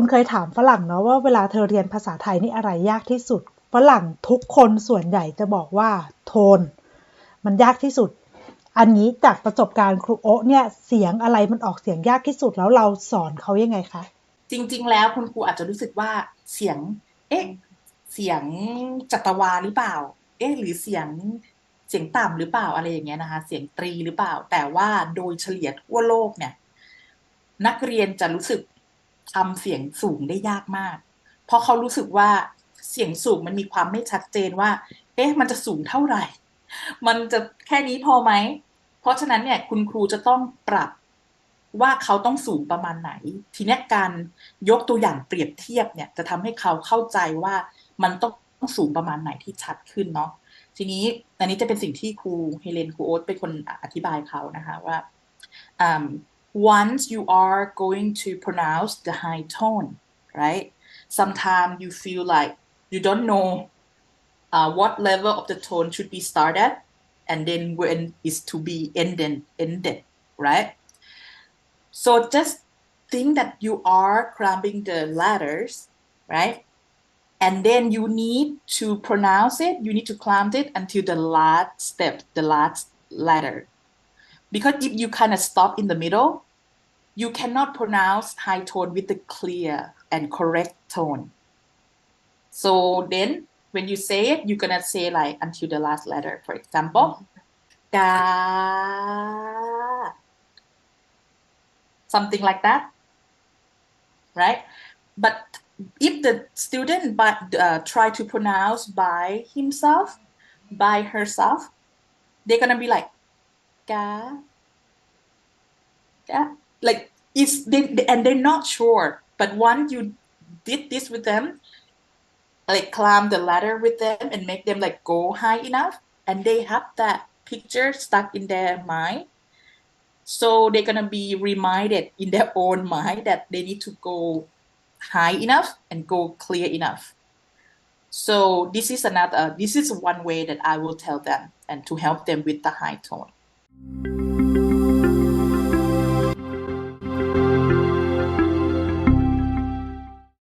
นเคยถามฝรั่งเนาะว่าเวลาเธอเรียนภาษาไทยนี่อะไรยากที่สุดฝรั่งทุกคนส่วนใหญ่จะบอกว่าโทนมันยากที่สุดอันนี้จากประสบการณ์ครูโอ๊ะเนี่ยเสียงอะไรมันออกเสียงยากที่สุดแล้วเราสอนเขายังไงคะจริงๆแล้วคุณครูอาจจะรู้สึกว่าเสียงเอ๊ะเสียงจัตวาหรือเปล่าเอ๊ะหรือเสียงต่ำหรือเปล่าอะไรอย่างเงี้ยนะคะเสียงตรีหรือเปล่าแต่ว่าโดยเฉลี่ยทั่วโลกเนี่ยนักเรียนจะรู้สึกทำเสียงสูงได้ยากมากเพราะเขารู้สึกว่าเสียงสูงมันมีความไม่ชัดเจนว่าเอ๊ะมันจะสูงเท่าไหร่มันจะแค่นี้พอไหมเพราะฉะนั้นเนี่ยคุณครูจะต้องปรับว่าเขาต้องสูงประมาณไหนทีนี้การยกตัวอย่างเปรียบเทียบเนี่ยจะทำให้เขาเข้าใจว่ามันต้องสูงประมาณไหนที่ชัดขึ้นเนาะทีนี้อันนี้จะเป็นสิ่งที่ครูเฮเลนครูโอ๊ตเป็นคนอธิบายเขานะคะว่า once you are going to pronounce the high tone right sometimes you feel like you don't know what level of the tone should be started and then when is to be ended right so just think that you are climbing the ladders right and then you need to pronounce it you need to climb it until the last step the last ladder because if you kind of stop in the middle you cannot pronounce high tone with the clear and correct tone so then when you say it you're gonna say like until the last letter for example ga something like that right but if the student try to pronounce by himself by herself they're gonna be like ga ga like it's and they're not sure but once you did this with them like climb the ladder with them and make them like go high enough and they have that picture stuck in their mind so they're gonna be reminded in their own mind that they need to go high enough and go clear enough so this is one way that I will tell them and to help them with the high tone